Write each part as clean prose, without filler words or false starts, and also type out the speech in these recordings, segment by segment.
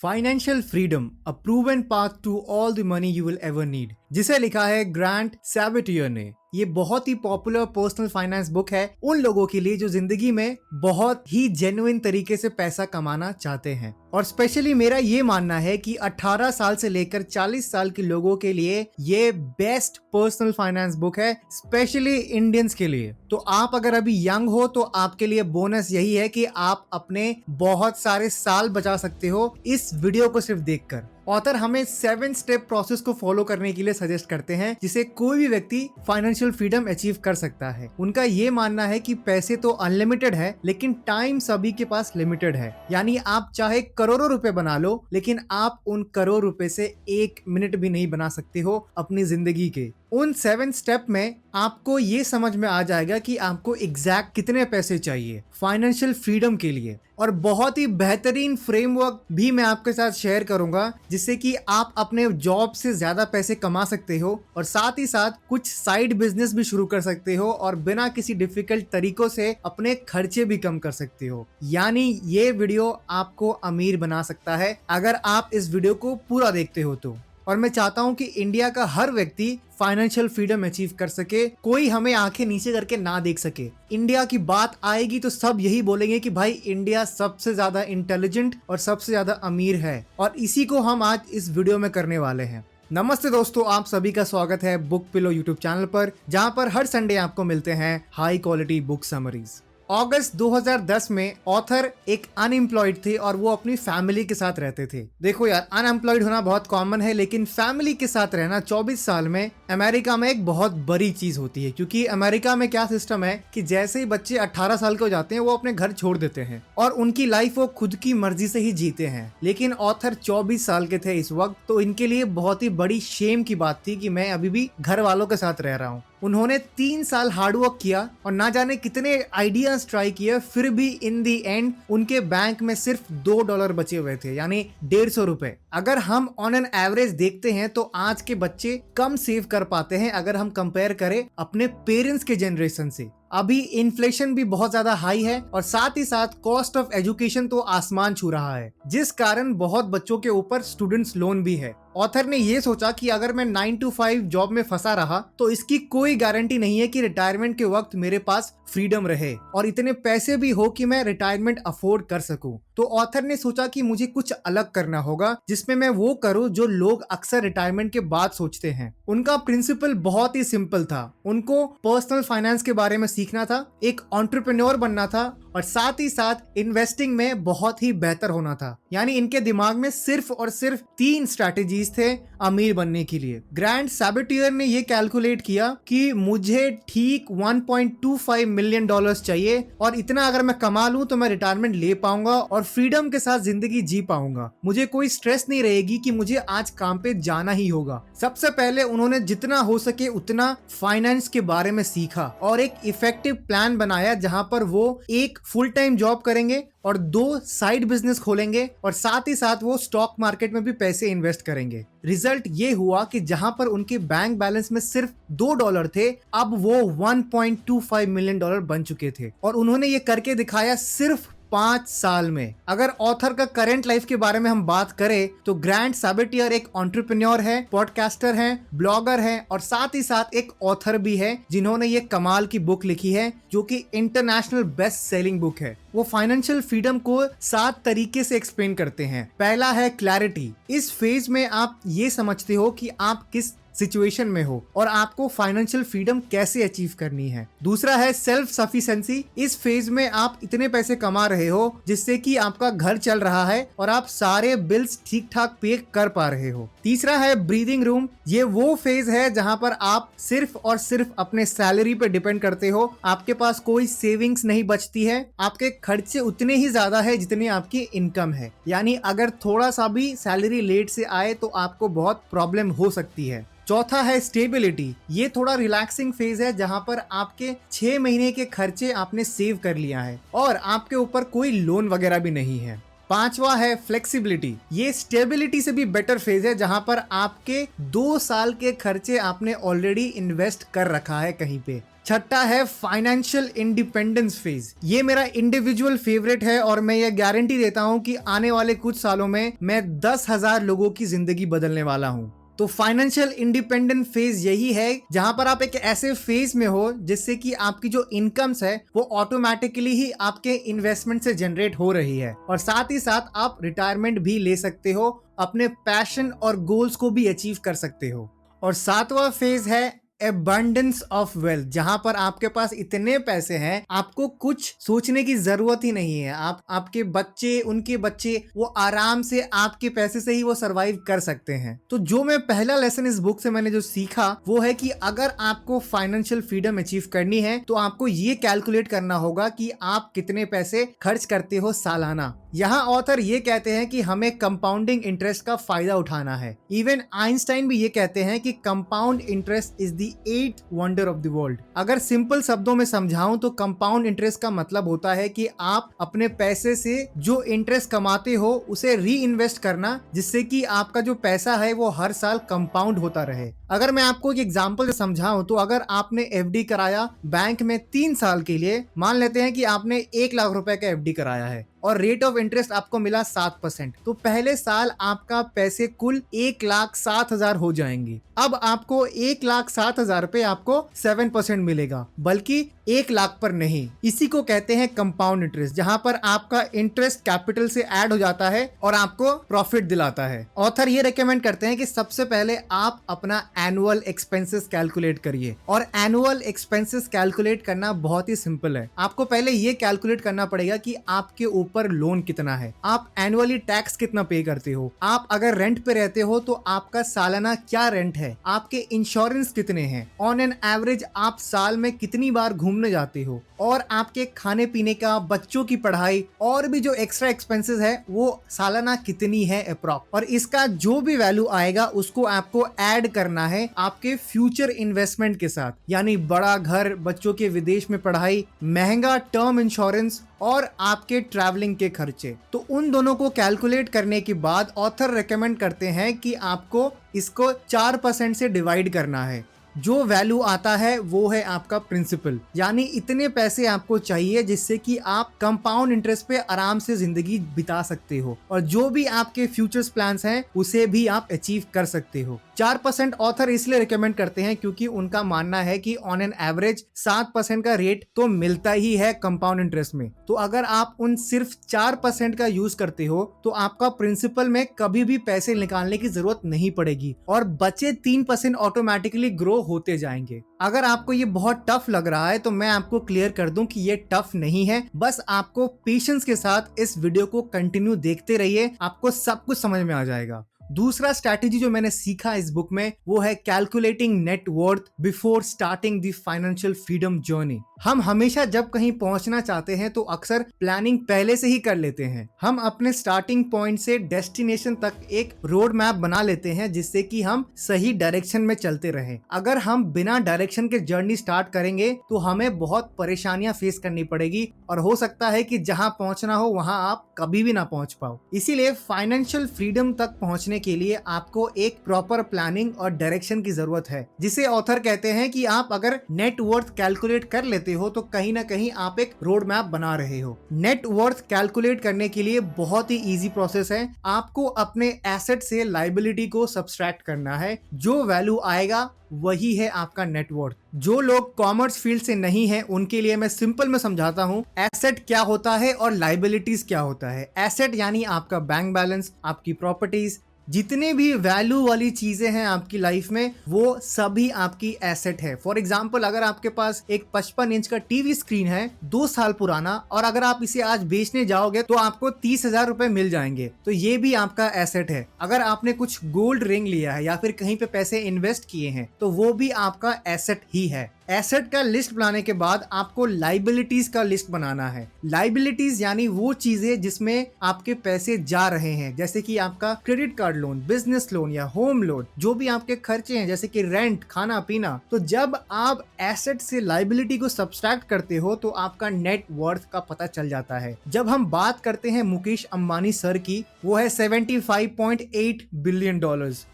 Financial freedom, a proven path to all the money you will ever need, जिसे लिखा है Grant Sabatier ने। ये बहुत ही पॉपुलर पर्सनल फाइनेंस बुक है उन लोगों के लिए जो जिंदगी में बहुत ही जेन्युइन तरीके से पैसा कमाना चाहते हैं। और स्पेशली मेरा ये मानना है कि 18 साल से लेकर 40 साल के लोगों के लिए ये बेस्ट पर्सनल फाइनेंस बुक है, स्पेशली इंडियंस के लिए। तो आप अगर अभी यंग हो तो आपके लिए बोनस यही है कि आप अपने बहुत सारे साल बचा सकते हो इस वीडियो को सिर्फ देखकर। ऑथर हमें 7 स्टेप प्रोसेस को फॉलो करने के लिए सजेस्ट करते हैं जिसे कोई भी व्यक्ति फाइनेंशियल फ्रीडम अचीव कर सकता है। उनका ये मानना है कि पैसे तो अनलिमिटेड है लेकिन टाइम सभी के पास लिमिटेड है। यानी आप चाहे करोड़ों रुपए बना लो लेकिन आप उन करोड़ रुपए से 1 मिनट भी नहीं बना सकते हो अपनी जिंदगी के। उन 7 स्टेप में आपको ये समझ में आ जाएगा कि आपको एग्जैक्ट कितने पैसे चाहिए फाइनेंशियल फ्रीडम के लिए। और बहुत ही बेहतरीन फ्रेमवर्क भी मैं आपके साथ शेयर करूंगा जिससे कि आप अपने जॉब से ज्यादा पैसे कमा सकते हो और साथ ही साथ कुछ साइड बिजनेस भी शुरू कर सकते हो और बिना किसी डिफिकल्ट तरीकों से अपने खर्चे भी कम कर सकते हो। यानी ये वीडियो आपको अमीर बना सकता है अगर आप इस वीडियो को पूरा देखते हो तो। और मैं चाहता हूं कि इंडिया का हर व्यक्ति फाइनेंशियल फ्रीडम अचीव कर सके, कोई हमें आंखें नीचे करके ना देख सके। इंडिया की बात आएगी तो सब यही बोलेंगे कि भाई इंडिया सबसे ज्यादा इंटेलिजेंट और सबसे ज्यादा अमीर है, और इसी को हम आज इस वीडियो में करने वाले हैं। नमस्ते दोस्तों, आप सभी का स्वागत है बुक पिलो यूट्यूब चैनल पर, जहां पर हर संडे आपको मिलते हैं हाई क्वालिटी बुक समरीज। अगस्त 2010 में ऑथर एक अनएम्प्लॉयड थे और वो अपनी फैमिली के साथ रहते थे। देखो यार, अनएम्प्लॉयड होना बहुत कॉमन है लेकिन फैमिली के साथ रहना 24 साल में अमेरिका में एक बहुत बड़ी चीज होती है। क्योंकि अमेरिका में क्या सिस्टम है कि जैसे ही बच्चे 18 साल के हो जाते हैं वो अपने घर छोड़ देते हैं और उनकी लाइफ वो खुद की मर्जी से ही जीते हैं। लेकिन ऑथर 24 साल के थे इस वक्त, तो इनके लिए बहुत ही बड़ी शेम की बात थी कि मैं अभी भी घर वालों के साथ रह रहा हूँ। उन्होंने 3 साल हार्डवर्क किया और ना जाने कितने आइडियाज ट्राई किए, फिर भी इन दी एंड उनके बैंक में सिर्फ $2 बचे हुए थे, यानी 150 रुपए। अगर हम ऑन एन एवरेज देखते हैं तो आज के बच्चे कम सेव कर पाते हैं अगर हम कंपेयर करें अपने पेरेंट्स के जनरेशन से। अभी इन्फ्लेशन भी बहुत ज्यादा हाई है और साथ ही साथ कॉस्ट ऑफ एजुकेशन तो आसमान छू रहा है, जिस कारण बहुत बच्चों के ऊपर स्टूडेंट्स लोन भी है। ऑथर ने ये सोचा कि अगर मैं 9 to 5 जॉब में फंसा रहा तो इसकी कोई गारंटी नहीं है कि रिटायरमेंट के वक्त मेरे पास फ्रीडम रहे और इतने पैसे भी हो कि मैं रिटायरमेंट अफोर्ड कर सकूं। तो ऑथर ने सोचा कि मुझे कुछ अलग करना होगा जिसमें मैं वो करूं जो लोग अक्सर रिटायरमेंट के बाद सोचते हैं। उनका प्रिंसिपल बहुत ही सिंपल था, उनको पर्सनल फाइनेंस के बारे में सीखना था, एक एंटरप्रेन्योर बनना था और साथ ही साथ इन्वेस्टिंग में बहुत ही बेहतर होना था। यानी इनके दिमाग में सिर्फ और सिर्फ 3 स्ट्रैटेजीज थे अमीर बनने के लिए। ग्रांट सैबेटियर ने ये कैलकुलेट किया कि मुझे ठीक $1.25 मिलियन चाहिए और इतना अगर मैं कमा लूं तो मैं रिटायरमेंट ले पाऊंगा और फ्रीडम के साथ जिंदगी जी पाऊंगा। मुझे कोई स्ट्रेस नहीं रहेगी कि मुझे आज काम पे जाना ही होगा। सबसे पहले उन्होंने जितना हो सके उतना फाइनेंस के बारे में सीखा और एक इफेक्टिव प्लान बनाया जहां पर वो एक फुल टाइम जॉब करेंगे और 2 साइड बिजनेस खोलेंगे और साथ ही साथ वो स्टॉक मार्केट में भी पैसे इन्वेस्ट करेंगे। रिजल्ट ये हुआ कि जहां पर उनके बैंक बैलेंस में सिर्फ $2 थे, अब वो $1.25 मिलियन बन चुके थे और उन्होंने ये करके दिखाया सिर्फ 5 साल में। अगर ऑथर का करंट लाइफ के बारे में हम बात करें तो ग्रांट सैबेटियर एक एंटरप्रेन्योर है, पॉडकास्टर है, ब्लॉगर है और साथ ही साथ एक ऑथर भी है जिन्होंने ये कमाल की बुक लिखी है जो कि इंटरनेशनल बेस्ट सेलिंग बुक है। वो फाइनेंशियल फ्रीडम को 7 तरीके से एक्सप्लेन करते हैं। पहला है क्लैरिटी। इस फेज में आप ये समझते हो कि आप किस सिचुएशन में हो और आपको फाइनेंशियल फ्रीडम कैसे अचीव करनी है। दूसरा है सेल्फ सफिशिएंसी। इस फेज में आप इतने पैसे कमा रहे हो जिससे कि आपका घर चल रहा है और आप सारे बिल्स ठीक ठाक पे कर पा रहे हो। तीसरा है ब्रीदिंग रूम। ये वो फेज है जहां पर आप सिर्फ और सिर्फ अपने सैलरी पे डिपेंड करते हो, आपके पास कोई सेविंग्स नहीं बचती है, आपके खर्चे उतने ही ज्यादा है जितनी आपकी इनकम है। यानी अगर थोड़ा सा भी सैलरी लेट से आए तो आपको बहुत प्रॉब्लम हो सकती है। चौथा है स्टेबिलिटी। ये थोड़ा रिलैक्सिंग फेज है जहां पर आपके 6 महीने के खर्चे आपने सेव कर लिया है और आपके ऊपर कोई लोन वगैरह भी नहीं है। 5वां है फ्लेक्सिबिलिटी। ये स्टेबिलिटी से भी बेटर फेज है जहां पर आपके 2 साल के खर्चे आपने ऑलरेडी इन्वेस्ट कर रखा है कहीं पे। छठा है फाइनेंशियल इंडिपेंडेंस फेज। ये मेरा इंडिविजुअल फेवरेट है और मैं ये गारंटी देता हूं कि आने वाले कुछ सालों में मैं 10,000 लोगों की जिंदगी बदलने वाला हूं। तो फाइनेंशियल इंडिपेंडेंट फेज यही है जहां पर आप एक ऐसे फेज में हो जिससे कि आपकी जो इनकम्स है वो ऑटोमेटिकली ही आपके इन्वेस्टमेंट से जनरेट हो रही है और साथ ही साथ आप रिटायरमेंट भी ले सकते हो, अपने पैशन और गोल्स को भी अचीव कर सकते हो। और सातवां फेज है एबंडेंस ऑफ वेल्थ, जहां पर आपके पास इतने पैसे हैं आपको कुछ सोचने की जरूरत ही नहीं है। आपके बच्चे, उनके बच्चे, वो आराम से आपके पैसे से ही वो सरवाइव कर सकते हैं। तो जो मैं पहला लेसन इस बुक से मैंने जो सीखा वो है कि अगर आपको फाइनेंशियल फ्रीडम अचीव करनी है तो आपको ये कैलकुलेट करना होगा कि आप कितने पैसे खर्च करते हो सालाना। यहाँ ऑथर ये कहते हैं कि हमें कंपाउंडिंग इंटरेस्ट का फायदा उठाना है। इवन आइंस्टाइन भी ये कहते हैं कि compound interest is the 8th wonder of the world. अगर सिंपल शब्दों में समझाऊं तो कंपाउंड इंटरेस्ट का मतलब होता है कि आप अपने पैसे से जो इंटरेस्ट कमाते हो उसे री इन्वेस्ट करना, जिससे कि आपका जो पैसा है वो हर साल कंपाउंड होता रहे। अगर मैं आपको एक एग्जांपल से समझाऊं तो अगर आपने एफडी कराया बैंक में 3 साल के लिए, मान लेते हैं कि आपने 1 लाख रुपए का एफडी कराया है और रेट ऑफ इंटरेस्ट आपको मिला 7%, तो पहले साल आपका पैसे कुल 1,07,000 हो जाएंगे। अब आपको 1,07,000 पे आपको 7% मिलेगा, बल्कि 1 लाख पर नहीं। इसी को कहते हैं कंपाउंड इंटरेस्ट, जहां पर आपका इंटरेस्ट कैपिटल से ऐड हो जाता है और आपको प्रॉफिट दिलाता है। ऑथर ये रेकमेंड करते हैं कि सबसे पहले आप अपना एनुअल एक्सपेंसेस कैलकुलेट करिए। और एनुअल एक्सपेंसेस कैलकुलेट करना बहुत ही सिंपल है। आपको पहले ये कैलकुलेट करना पड़ेगा कि आपके ऊपर लोन कितना है, आप एनुअली टैक्स कितना पे करते हो, आप अगर रेंट पे रहते हो तो आपका सालाना क्या रेंट है, आपके इंश्योरेंस कितने हैं, ऑन एन एवरेज आप साल में कितनी बार घूमने जाते हो, और आपके खाने पीने का, बच्चों की पढ़ाई और भी जो एक्स्ट्रा एक्सपेंसेस है वो सालाना कितनी है अप्रॉक्स। और इसका जो भी वैल्यू आएगा उसको आपको ऐड करना है आपके फ्यूचर इन्वेस्टमेंट के साथ, यानी बड़ा घर, बच्चों के विदेश में पढ़ाई, महंगा टर्म इंश्योरेंस और आपके ट्रैवलिंग के खर्चे। तो उन दोनों को कैलकुलेट करने के बाद ऑथर रेकमेंड करते हैं कि आपको इसको 4% से डिवाइड करना है। जो वैल्यू आता है वो है आपका प्रिंसिपल, यानी इतने पैसे आपको चाहिए जिससे कि आप कंपाउंड इंटरेस्ट पे आराम से जिंदगी बिता सकते हो और जो भी आपके फ्यूचर्स प्लान्स हैं उसे भी आप अचीव कर सकते हो। 4% ऑथर इसलिए रिकमेंड करते हैं क्योंकि उनका मानना है कि ऑन एन एवरेज 7% का रेट तो मिलता ही है कंपाउंड इंटरेस्ट में। तो अगर आप उन सिर्फ 4% का यूज करते हो तो आपका प्रिंसिपल में कभी भी पैसे निकालने की जरूरत नहीं पड़ेगी और बचे 3% ऑटोमेटिकली ग्रो होते जाएंगे। अगर आपको ये बहुत टफ लग रहा है तो मैं आपको क्लियर कर दूं कि ये टफ नहीं है, बस आपको पेशेंस के साथ इस वीडियो को कंटिन्यू देखते रहिए, आपको सब कुछ समझ में आ जाएगा। दूसरा स्ट्रैटेजी जो मैंने सीखा इस बुक में वो है calculating net worth before starting the financial freedom journey. हम हमेशा जब कहीं पहुंचना चाहते हैं तो अक्सर प्लानिंग पहले से ही कर लेते हैं। हम अपने स्टार्टिंग पॉइंट से डेस्टिनेशन तक एक रोड मैप बना लेते हैं जिससे कि हम सही डायरेक्शन में चलते रहें। अगर हम बिना डायरेक्शन के जर्नी स्टार्ट करेंगे तो हमें बहुत परेशानियां फेस करनी पड़ेगी और हो सकता है कि जहां पहुंचना हो वहां आप कभी भी ना पहुंच पाओ। इसीलिए फाइनेंशियल फ्रीडम तक पहुंचने के लिए आपको एक प्रॉपर प्लानिंग और डायरेक्शन की जरूरत है, जिसे ऑथर कहते हैं कि आप अगर नेट वर्थ कैलकुलेट कर लेते हो तो कहीं ना कहीं आप एक रोड मैप बना रहे हो। नेट वर्थ कैलकुलेट करने के लिए बहुत ही इजी प्रोसेस है। आपको अपने एसेट से लायबिलिटी को सब्सट्रैक्ट करना है, जो वैल्यू आएगा वही है आपका नेटवर्थ। जो लोग कॉमर्स फील्ड से नहीं है उनके लिए मैं सिंपल में समझाता हूँ एसेट क्या होता है और लायबिलिटीज क्या होता है। एसेट यानी आपका बैंक बैलेंस, आपकी प्रॉपर्टीज, जितने भी वैल्यू वाली चीजें हैं आपकी लाइफ में वो सभी आपकी एसेट है। फॉर एग्जाम्पल अगर आपके पास एक 55 इंच का टीवी स्क्रीन है 2 साल पुराना और अगर आप इसे आज बेचने जाओगे तो आपको 30,000 रुपए मिल जाएंगे, तो ये भी आपका एसेट है। अगर आपने कुछ गोल्ड रिंग लिया है या फिर कहीं पे पैसे इन्वेस्ट किए हैं तो वो भी आपका एसेट ही है। एसेट का लिस्ट बनाने के बाद आपको लाइबिलिटीज का लिस्ट बनाना है। लाइबिलिटीज यानी वो चीजें जिसमें आपके पैसे जा रहे हैं, जैसे कि आपका credit card loan, business loan या होम लोन, जो भी आपके खर्चे हैं जैसे कि रेंट, खाना पीना। तो जब आप एसेट से लाइबिलिटी को सब्सट्रैक्ट करते हो तो आपका नेट वर्थ का पता चल जाता है। जब हम बात करते हैं मुकेश अंबानी सर की, वो है $75.8 बिलियन,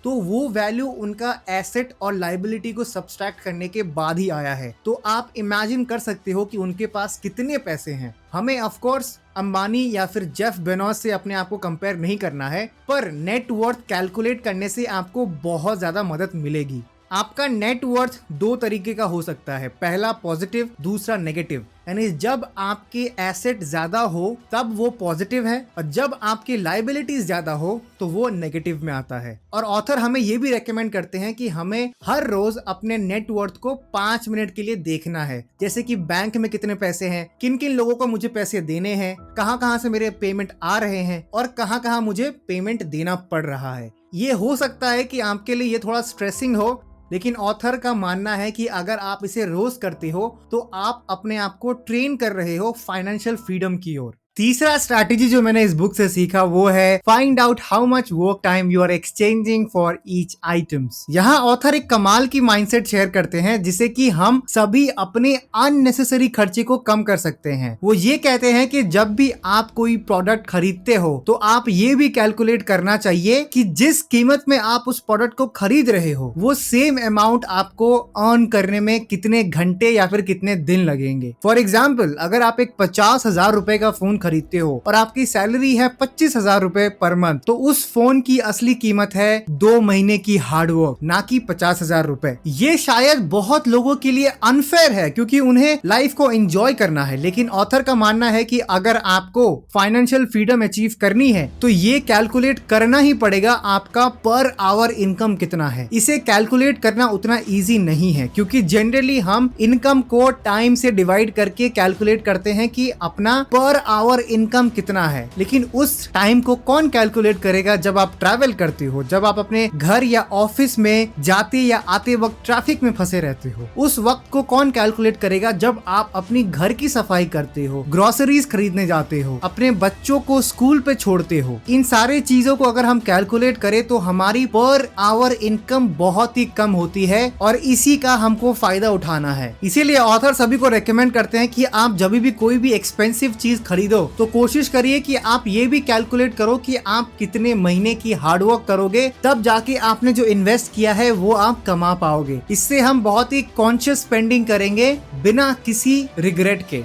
तो वो वैल्यू उनका एसेट और लाइबिलिटी को सब्सट्रैक्ट करने के बाद ही आया पाया है, तो आप इमेजिन कर सकते हो कि उनके पास कितने पैसे हैं। हमें ऑफ कोर्स अंबानी या फिर जेफ बेजोस से अपने आप को कंपेयर नहीं करना है, पर नेट वर्थ कैलकुलेट करने से आपको बहुत ज्यादा मदद मिलेगी। आपका नेट वर्थ दो तरीके का हो सकता है, पहला पॉजिटिव, दूसरा नेगेटिव। यानी जब आपके एसेट ज्यादा हो तब वो पॉजिटिव है, और जब आपकी लायबिलिटीज ज्यादा हो तो वो नेगेटिव में आता है। और ऑथर हमें ये भी रेकमेंड करते हैं कि हमें हर रोज अपने नेट वर्थ को 5 मिनट के लिए देखना है, जैसे कि बैंक में कितने पैसे हैं, किन किन लोगों को मुझे पैसे देने हैं, कहाँ कहाँ से मेरे पेमेंट आ रहे हैं और कहाँ कहाँ मुझे पेमेंट देना पड़ रहा है। ये हो सकता है कि आपके लिए ये थोड़ा स्ट्रेसिंग हो, लेकिन ऑथर का मानना है कि अगर आप इसे रोज करते हो तो आप अपने आप को ट्रेन कर रहे हो फाइनेंशियल फ्रीडम की ओर। तीसरा स्ट्रैटेजी जो मैंने इस बुक से सीखा वो है find out how much work time you are exchanging for each items. यहाँ ऑथर एक कमाल की माइंडसेट शेयर करते हैं जिसे कि हम सभी अपने अननेसेसरी खर्चे को कम कर सकते हैं। वो ये कहते हैं कि जब भी आप कोई प्रोडक्ट खरीदते हो तो आप ये भी कैलकुलेट करना चाहिए कि जिस कीमत में आप उस प्रोडक्ट को खरीद रहे हो वो सेम अमाउंट आपको अर्न करने में कितने घंटे या फिर कितने दिन लगेंगे। फॉर एग्जाम्पल, अगर आप एक 50,000 रुपए का फोन खरीदते हो और आपकी सैलरी है 25,000 रुपए पर मंथ, तो उस फोन की असली कीमत है 2 महीने की हार्डवर्क, ना कि 50,000 रुपए। ये शायद बहुत लोगों के लिए अनफेयर है क्योंकि उन्हें लाइफ को एंजॉय करना है, लेकिन ऑथर का मानना है कि अगर आपको फाइनेंशियल फ्रीडम अचीव करनी है तो ये कैलकुलेट करना ही पड़ेगा आपका पर आवर इनकम कितना है। इसे कैलकुलेट करना उतना इजी नहीं है क्योंकि जनरली हम इनकम को टाइम से डिवाइड करके कैलकुलेट करते हैं कि अपना पर आवर इनकम कितना है, लेकिन उस टाइम को कौन कैलकुलेट करेगा जब आप ट्रैवल करते हो, जब आप अपने घर या ऑफिस में जाते या आते वक्त ट्रैफिक में फंसे रहते हो। उस वक्त को कौन कैलकुलेट करेगा जब आप अपनी घर की सफाई करते हो, ग्रोसरीज खरीदने जाते हो, अपने बच्चों को स्कूल पे छोड़ते हो। इन सारे चीजों को अगर हम कैलकुलेट करें तो हमारी पर आवर इनकम बहुत ही कम होती है और इसी का हमको फायदा उठाना है। इसीलिए ऑथर सभी को रेकमेंड करते हैं कि आप जब भी कोई भी एक्सपेंसिव चीज खरीदो तो कोशिश करिए कि आप ये भी कैलकुलेट करो कि आप कितने महीने की हार्डवर्क करोगे, तब जाके आपने जो इन्वेस्ट किया है वो आप कमा पाओगे। इससे हम बहुत ही कॉन्शियस स्पेंडिंग करेंगे बिना किसी रिग्रेट के।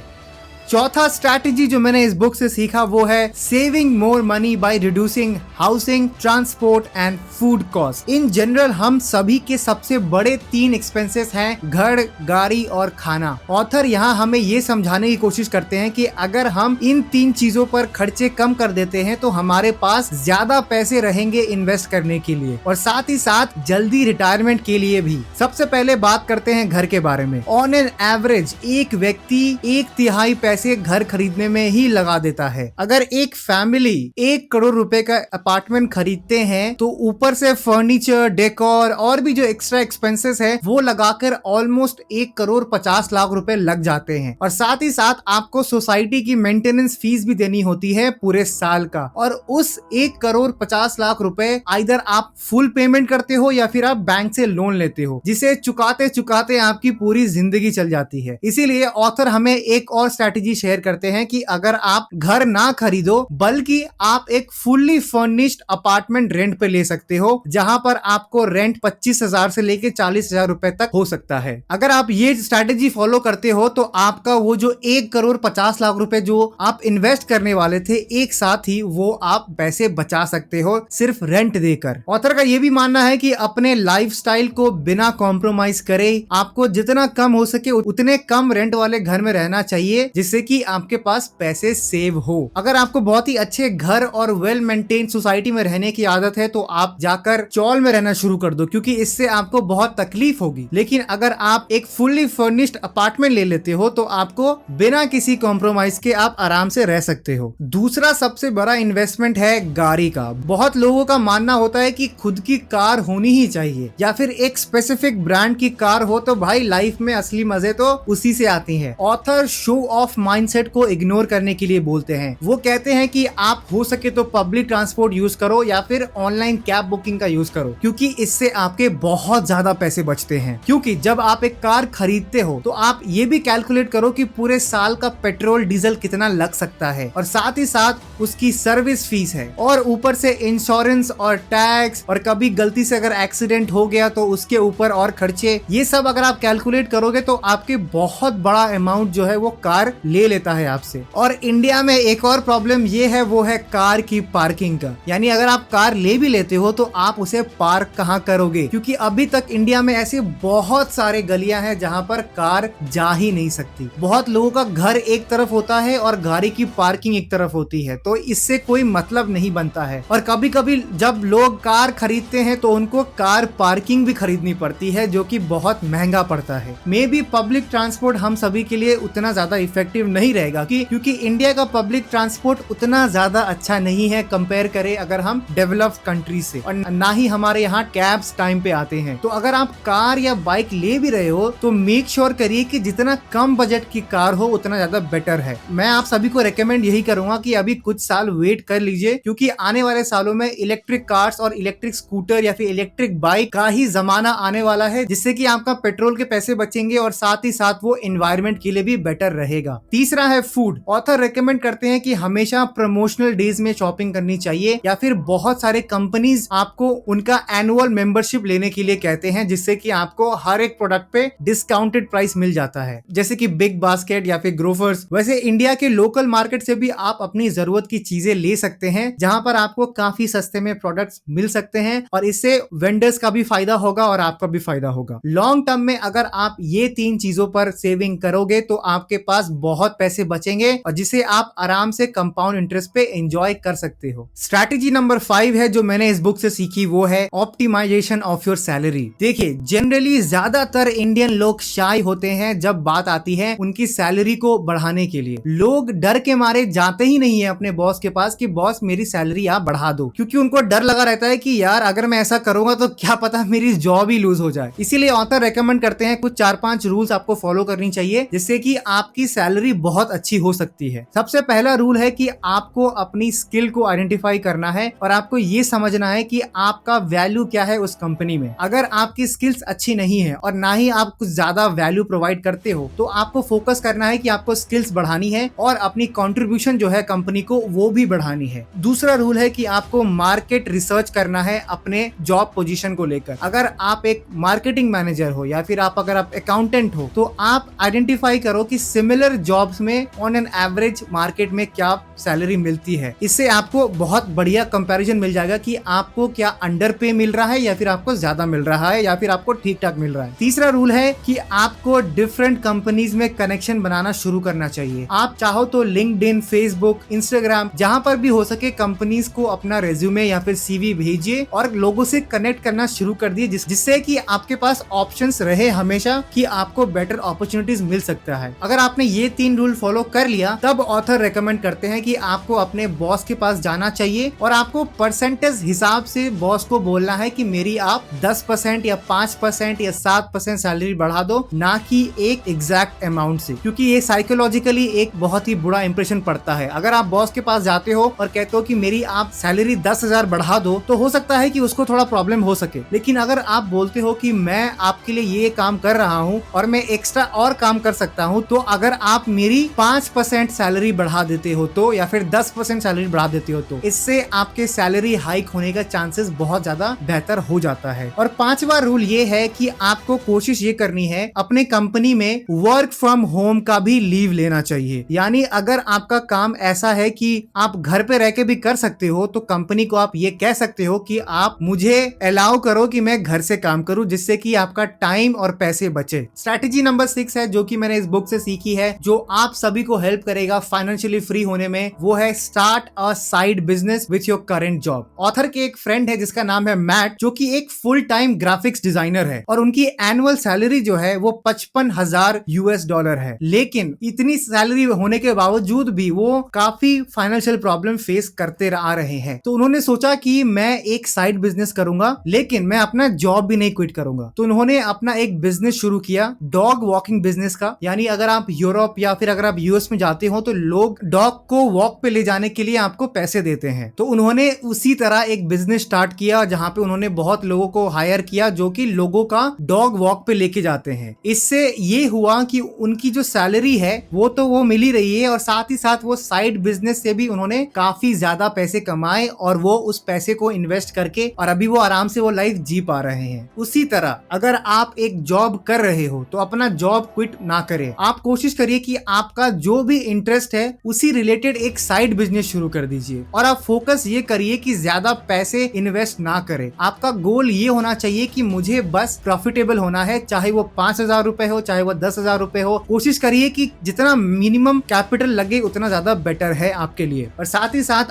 चौथा स्ट्रैटेजी जो मैंने इस बुक से सीखा वो है saving more money by reducing housing, transport and food cost. In general हम सभी के सबसे बड़े 3 एक्सपेंसेस हैं घर, गाड़ी और खाना। ऑथर यहाँ हमें ये समझाने की कोशिश करते हैं कि अगर हम इन 3 चीजों पर खर्चे कम कर देते हैं तो हमारे पास ज्यादा पैसे रहेंगे इन्वेस्ट करने के लिए और साथ ही साथ जल्दी रिटायरमेंट के लिए भी। सबसे पहले बात करते हैं घर के बारे में। ऑन एन एवरेज एक व्यक्ति 1/3 पैसे घर खरीदने में ही लगा देता है। अगर एक फैमिली 1 करोड़ रुपए का अपार्टमेंट खरीदते हैं तो ऊपर से फर्नीचर, डेकोर और भी जो एक्स्ट्रा एक्सपेंसेस है वो लगाकर ऑलमोस्ट 1,50,00,000 रुपए लग जाते हैं। और साथ ही साथ आपको सोसाइटी की मेंटेनेंस फीस भी देनी होती है पूरे साल का, और उस 1,50,00,000 रुपए आइदर आप फुल पेमेंट करते हो या फिर आप बैंक से लोन लेते हो, जिसे चुकाते चुकाते आपकी पूरी जिंदगी चल जाती है। इसीलिए ऑथर हमें एक और स्ट्रैटेजी शेयर करते हैं कि अगर आप घर ना खरीदो बल्कि आप एक फुल्ली फर्निश्ड अपार्टमेंट रेंट पे ले सकते हो, जहां पर आपको रेंट 25,000 से लेके 40,000 रुपए तक हो सकता है। अगर आप ये स्ट्रैटेजी फॉलो करते हो तो आपका वो जो 1,50,00,000 रुपए जो आप इन्वेस्ट करने वाले थे एक साथ ही वो आप पैसे बचा सकते हो सिर्फ रेंट देकर। ऑथर का ये भी मानना है कि अपने लाइफस्टाइल को बिना कॉम्प्रोमाइज करे आपको जितना कम हो सके उतने कम रेंट वाले घर में रहना चाहिए, जिससे कि आपके पास पैसे सेव हो। अगर आपको बहुत ही अच्छे घर और वेल मेंटेन सोसाइटी में रहने की आदत है तो आप जाकर चौल में रहना शुरू कर दो, क्योंकि इससे आपको बहुत तकलीफ होगी। लेकिन अगर आप एक फुल्ली फर्निश्ड अपार्टमेंट ले लेते हो तो आपको बिना किसी कॉम्प्रोमाइज के आप आराम से रह सकते हो। दूसरा सबसे बड़ा इन्वेस्टमेंट है गाड़ी का। बहुत लोगों का मानना होता है कि खुद की कार होनी ही चाहिए या फिर एक स्पेसिफिक ब्रांड की कार हो तो भाई लाइफ में असली मजे तो उसी से आती है। ऑथर शो ऑफ माइंडसेट को इग्नोर करने के लिए बोलते हैं। वो कहते हैं कि आप हो सके तो पब्लिक ट्रांसपोर्ट यूज करो या फिर ऑनलाइन कैब बुकिंग का यूज करो, क्योंकि इससे आपके बहुत ज्यादा पैसे बचते हैं। क्योंकि जब आप एक कार खरीदते हो तो आप ये भी कैलकुलेट करो कि पूरे साल का पेट्रोल डीजल कितना लग सकता है, और साथ ही साथ उसकी सर्विस फीस है, और ऊपर से इंश्योरेंस और टैक्स, और कभी गलती से अगर एक्सीडेंट हो गया तो उसके ऊपर और खर्चे। ये सब अगर आप कैलकुलेट करोगे तो आपके बहुत बड़ा अमाउंट जो है वो कार ले लेता है आपसे। और इंडिया में एक और प्रॉब्लम ये है, वो है कार की पार्किंग का। यानी अगर आप कार ले भी लेते हो तो आप उसे पार्क कहाँ करोगे, क्योंकि अभी तक इंडिया में ऐसे बहुत सारे गलियां हैं जहां पर कार जा ही नहीं सकती। बहुत लोगों का घर एक तरफ होता है और गाड़ी की पार्किंग एक तरफ होती है, तो इससे कोई मतलब नहीं बनता है। और कभी कभी जब लोग कार खरीदते हैं तो उनको कार पार्किंग भी खरीदनी पड़ती है, जो कि बहुत महंगा पड़ता है। मे बी पब्लिक ट्रांसपोर्ट हम सभी के लिए उतना ज्यादा इफेक्टिव नहीं रहेगा, क्योंकि इंडिया का पब्लिक ट्रांसपोर्ट उतना ज्यादा अच्छा नहीं है कंपेयर करें अगर हम डेवलप्ड कंट्री से, और ना ही हमारे यहाँ कैब्स टाइम पे आते हैं। तो अगर आप कार या बाइक ले भी रहे हो तो मेक श्योर करिए कि जितना कम बजट की कार हो उतना ज्यादा बेटर है। मैं आप सभी को रेकमेंड यही करूंगा कि अभी कुछ साल वेट कर लीजिए, क्योंकि आने वाले सालों में इलेक्ट्रिक कार्स और इलेक्ट्रिक स्कूटर या फिर इलेक्ट्रिक बाइक का ही जमाना आने वाला है, जिससे कि आपका पेट्रोल के पैसे बचेंगे और साथ ही साथ वो एनवायरनमेंट के लिए भी बेटर रहेगा। तीसरा है फूड। ऑथर रेकमेंड करते हैं कि हमेशा प्रमोशनल डेज में शॉपिंग करनी चाहिए, या फिर बहुत सारे कंपनीज आपको उनका एनुअल मेंबरशिप लेने के लिए कहते हैं, जिससे कि आपको हर एक प्रोडक्ट पे डिस्काउंटेड प्राइस मिल जाता है, जैसे कि बिग बास्केट या फिर ग्रोफर्स। वैसे इंडिया के लोकल मार्केट से भी आप अपनी जरूरत की चीजें ले सकते हैं, जहां पर आपको काफी सस्ते में प्रोडक्ट्स मिल सकते हैं, और इससे वेंडर्स का भी फायदा होगा और आपका भी फायदा होगा। लॉन्ग टर्म में अगर आप ये 3 चीजों पर सेविंग करोगे तो आपके पास बहुत पैसे बचेंगे, और जिसे आप आराम से कंपाउंड इंटरेस्ट पे एंजॉय कर सकते हो। स्ट्रैटेजी नंबर 5 है जो मैंने इस बुक से सीखी, वो है ऑप्टिमाइजेशन ऑफ योर सैलरी। देखिए, जनरली ज्यादातर इंडियन लोग शाय होते हैं जब बात आती है उनकी सैलरी को बढ़ाने के लिए। लोग डर के मारे जाते ही नहीं है अपने बॉस के पास कि बॉस मेरी सैलरी आप बढ़ा दो, क्योंकि उनको डर लगा रहता है कि यार अगर मैं ऐसा करूंगा तो क्या पता मेरी जॉब ही लूज हो जाए। इसीलिए ऑथर रेकमेंड करते हैं कुछ 4-5 रूल्स आपको फॉलो करनी चाहिए, जिससे कि आपकी सैलरी बहुत अच्छी हो सकती है। सबसे पहला रूल है कि आपको अपनी स्किल को आइडेंटिफाई करना है, और आपको ये समझना है कि आपका वैल्यू क्या है उस कंपनी में। अगर आपकी स्किल्स अच्छी नहीं है और ना ही आप कुछ ज्यादा वैल्यू प्रोवाइड करते हो, तो आपको फोकस करना है कि आपको स्किल्स बढ़ानी है और अपनी कंट्रीब्यूशन जो है कंपनी को वो भी बढ़ानी है। दूसरा रूल है कि आपको मार्केट रिसर्च करना है अपने जॉब पोजीशन को लेकर। अगर आप एक मार्केटिंग मैनेजर हो या फिर अगर आप अकाउंटेंट हो, तो आप आइडेंटिफाई करो कि सिमिलर जॉब्स में ऑन एन एवरेज मार्केट में क्या सैलरी मिलती है। इससे आपको बहुत बढ़िया कंपैरिजन मिल जाएगा कि आपको क्या अंडर पे मिल रहा है या फिर आपको ज्यादा मिल रहा है या फिर आपको ठीक ठाक मिल रहा है। तीसरा रूल है कि आपको डिफरेंट कंपनीज में कनेक्शन बनाना शुरू करना चाहिए। आप चाहो तो लिंक्डइन, फेसबुक, इंस्टाग्राम, जहां पर भी हो सके कंपनीज को अपना रेज्यूमे या फिर सीवी भेजिए और लोगों से कनेक्ट करना शुरू कर दिए, जिससे कि आपके पास ऑप्शंस रहे हमेशा कि आपको बेटर अपॉर्चुनिटीज मिल सकता है। अगर आपने ये 3 रूल फॉलो कर लिया, तब ऑथर रेकमेंड करते हैं कि आपको अपने बॉस के पास जाना चाहिए और आपको परसेंटेज हिसाब से बॉस को बोलना है कि मेरी आप 10% या 5% या 7% सैलरी बढ़ा दो, ना कि एक एग्जैक्ट अमाउंट से, क्योंकि ये साइकोलॉजिकली एक बहुत ही बुरा इंप्रेशन पड़ता है। अगर आप बॉस के पास जाते हो और कहते हो कि मेरी आप सैलरी 10,000 बढ़ा दो, तो हो सकता है कि उसको थोड़ा प्रॉब्लम हो सके। लेकिन अगर आप बोलते हो कि मैं आपके लिए ये काम कर रहा हूँ और मैं एक्स्ट्रा और काम कर सकता हूँ, तो अगर आप मेरी 5% सैलरी बढ़ा देते हो तो, या फिर 10% सैलरी बढ़ा देते हो, तो इससे आपके सैलरी हाइक होने का चांसेस बहुत ज्यादा बेहतर हो जाता है। और 5वां रूल ये है कि आपको कोशिश ये करनी है अपने कंपनी में वर्क फ्रॉम होम का भी लीव लेना चाहिए। यानी अगर आपका काम ऐसा है कि आप घर पे रह के भी कर सकते हो, तो कंपनी को आप ये कह सकते हो कि आप मुझे अलाउ करो कि मैं घर से काम करूं, जिससे कि आपका टाइम और पैसे बचे। स्ट्रैटेजी नंबर 6 है जो कि मैंने इस बुक से सीखी है, जो आप सभी को हेल्प करेगा फाइनेंशियली फ्री होने में, वो है start a side business with your current job. Author के एक फ्रेंड है जिसका नाम है मैट, जो कि एक फुल टाइम ग्राफिक्स डिजाइनर है और उनकी एनुअल सैलरी जो है वो $55,000 है। लेकिन इतनी सैलरी होने के बावजूद भी वो काफी फाइनेंशियल प्रॉब्लम फेस करते आ रहे हैं। तो उन्होंने सोचा कि मैं एक साइड बिजनेस करूंगा, लेकिन मैं अपना जॉब भी नहीं क्विट करूंगा। तो उन्होंने अपना एक बिजनेस शुरू किया डॉग वॉकिंग बिजनेस का। यानी अगर आप यूरोप या फिर अगर आप यूएस में जाते हो तो लोग डॉग को वॉक पे ले जाने के लिए आपको पैसे देते हैं। तो उन्होंने उसी तरह एक बिजनेस स्टार्ट किया जहां पे उन्होंने बहुत लोगों को हायर किया जो कि लोगों का डॉग वॉक पे लेके जाते हैं। इससे ये हुआ कि उनकी जो सैलरी है वो मिल ही रही है और साथ ही साथ वो साइड बिजनेस से भी उन्होंने काफी ज्यादा पैसे कमाए और वो उस पैसे को इन्वेस्ट करके और अभी वो आराम से वो लाइफ जी पा रहे हैं। उसी तरह अगर आप एक जॉब कर रहे हो तो अपना जॉब क्विट ना करें। आप कोशिश करिए कि आपका जो भी इंटरेस्ट है उसी रिलेटेड एक साइड बिजनेस शुरू कर दीजिए और आप फोकस ये करिए कि ज्यादा पैसे इन्वेस्ट ना करें। आपका गोल ये होना चाहिए कि मुझे बस प्रॉफिटेबल होना है, चाहे वो 5,000 रुपए हो चाहे वो 10,000 रुपए हो। कोशिश करिए कि जितना मिनिमम कैपिटल लगे उतना ज्यादा बेटर है आपके लिए। और साथ ही साथ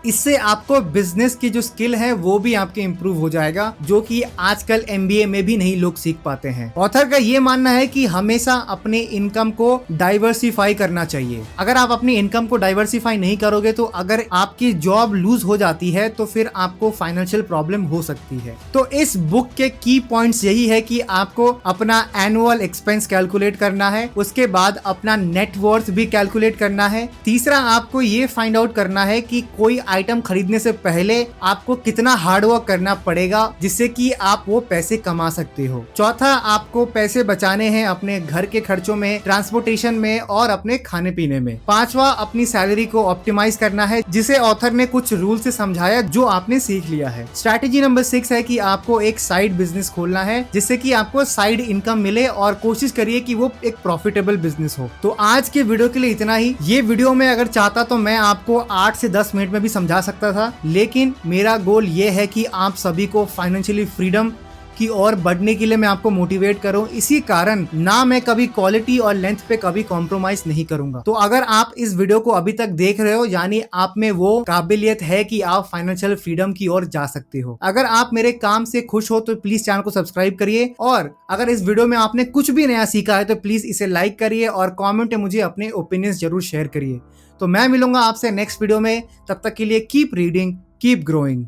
इससे आपको बिजनेस की जो स्किल है वो भी आपके इंप्रूव हो जाएगा, जो कि आजकल एमबीए में भी नहीं लोग सीख पाते हैं। ऑथर का ये मानना है कि हमेशा अपने इनकम को डाइवर्सिफाई करना चाहिए। अगर आप अपनी इनकम को डाइवर्सिफाई नहीं करोगे तो अगर आपकी जॉब लूज हो जाती है तो फिर आपको फाइनेंशियल प्रॉब्लम हो सकती है। तो इस बुक के की पॉइंट्स यही है कि आपको अपना एनुअल एक्सपेंस कैलकुलेट करना है, उसके बाद अपना नेटवर्थ भी कैलकुलेट करना है। तीसरा, आपको ये फाइंड आउट करना है कि कोई आइटम खरीदने से पहले आपको कितना हार्डवर्क करना पड़ेगा जिससे कि आप वो पैसे कमा सकते हो। चौथा, आपको पैसे बचाने हैं अपने घर के खर्चों में, ट्रांसपोर्टेशन में और अपने खाने पीने में। पांचवा, अपनी सैलरी को ऑप्टिमाइज करना है, जिसे ऑथर ने कुछ रूल से समझाया जो आपने सीख लिया है। स्ट्रैटेजी नंबर 6 है कि आपको एक साइड बिजनेस खोलना है जिससे कि आपको साइड इनकम मिले और कोशिश करिए कि वो एक प्रॉफिटेबल बिजनेस हो। तो आज के वीडियो के लिए इतना ही। ये वीडियो में अगर चाहता तो मैं आपको 8 से 10 मिनट में भी समझा सकता था, लेकिन मेरा गोल ये है कि आप सभी को फाइनेंशियली फ्रीडम की ओर बढ़ने के लिए मैं आपको मोटिवेट करूं। इसी कारण ना मैं कभी क्वालिटी और लेंथ पे कभी कॉम्प्रोमाइज नहीं करूंगा। तो अगर आप इस वीडियो को अभी तक देख रहे हो यानी आप में वो काबिलियत है कि आप फाइनेंशियल फ्रीडम की ओर जा सकते हो। अगर आप मेरे काम से खुश हो तो प्लीज चैनल को सब्सक्राइब करिए और अगर इस वीडियो में आपने कुछ भी नया सीखा है तो प्लीज इसे लाइक करिए और कॉमेंट में मुझे अपने ओपिनियंस जरूर शेयर करिए। तो मैं मिलूंगा आपसे नेक्स्ट वीडियो में, तब तक के लिए कीप रीडिंग, कीप ग्रोइंग।